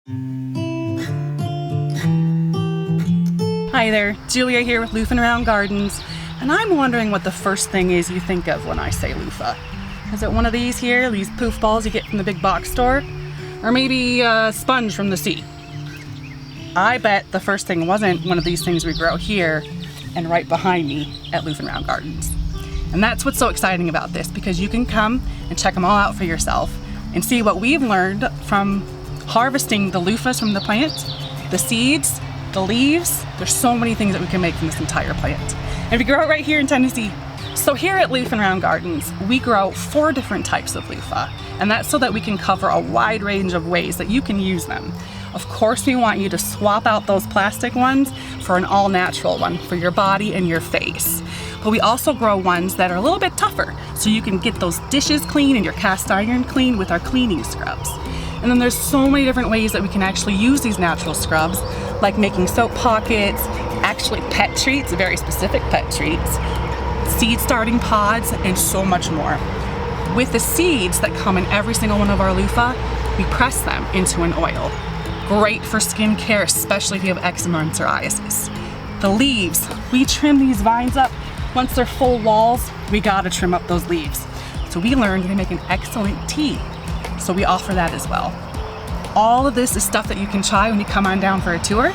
Hi there, Julia here with Loof'n Around Gardens, and I'm wondering what the first thing is you think of when I say loofah. Is it one of these here, these poof balls you get from the big box store? Or maybe a sponge from the sea? I bet the first thing wasn't one of these things we grow here and right behind me at Loof'n Around Gardens. And that's what's so exciting about this, because you can come and check them all out for yourself and see what we've learned from harvesting the loofahs from the plant, the seeds, the leaves. There's so many things that we can make from this entire plant. And we grow it right here in Tennessee. So here at Loof'n Around Gardens, we grow 4 different types of loofah, and that's so that we can cover a wide range of ways that you can use them. Of course, we want you to swap out those plastic ones for an all-natural one for your body and your face. But we also grow ones that are a little bit tougher, so you can get those dishes clean and your cast iron clean with our cleaning scrubs. And then there's so many different ways that we can actually use these natural scrubs, like making soap pockets, actually pet treats, very specific pet treats, seed starting pods, and so much more. With the seeds that come in every single one of our loofah, we press them into an oil. Great for skin care, especially if you have eczema and psoriasis. The leaves, we trim these vines up. Once they're full walls, we gotta trim up those leaves. So we learned they make an excellent tea. So we offer that as well. All of this is stuff that you can try when you come on down for a tour.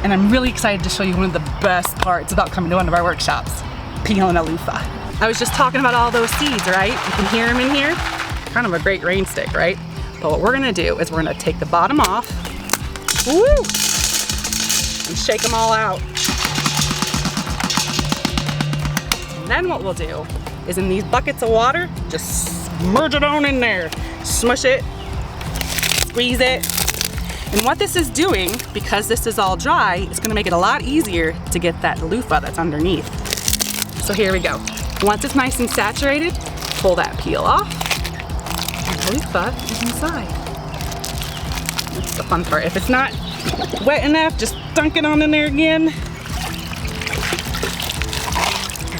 And I'm really excited to show you one of the best parts about coming to one of our workshops, peeling a loofah. I was just talking about all those seeds, right? You can hear them in here. Kind of a great rain stick, right? But what we're gonna do is we're gonna take the bottom off, woo, and shake them all out. And then what we'll do is in these buckets of water, just merge it on in there. Smush it, squeeze it. And what this is doing, because this is all dry, it's gonna make it a lot easier to get that loofah that's underneath. So here we go. Once it's nice and saturated, pull that peel off, and the loofah is inside. That's the fun part. If it's not wet enough, just dunk it on in there again. And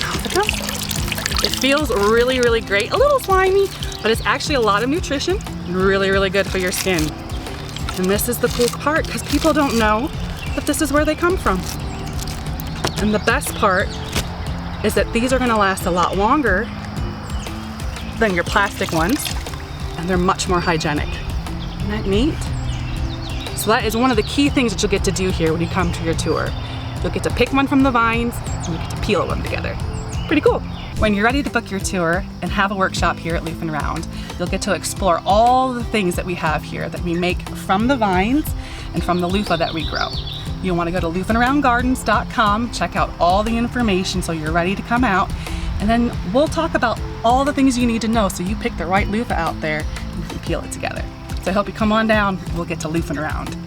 off it goes. It feels really, really great. A little slimy, but it's actually a lot of nutrition and really, really good for your skin. And this is the cool part, because people don't know that this is where they come from. And the best part is that these are gonna last a lot longer than your plastic ones, and they're much more hygienic. Isn't that neat? So that is one of the key things that you'll get to do here when you come to your tour. You'll get to pick one from the vines, and you get to peel one together. Pretty cool. When you're ready to book your tour and have a workshop here at Loof'n Around, you'll get to explore all the things that we have here that we make from the vines and from the loofah that we grow. You'll want to go to loof'naroundgardens.com, check out all the information so you're ready to come out, and then we'll talk about all the things you need to know so you pick the right loofah out there and you can peel it together. So I hope you come on down, we'll get to Loof'n Around.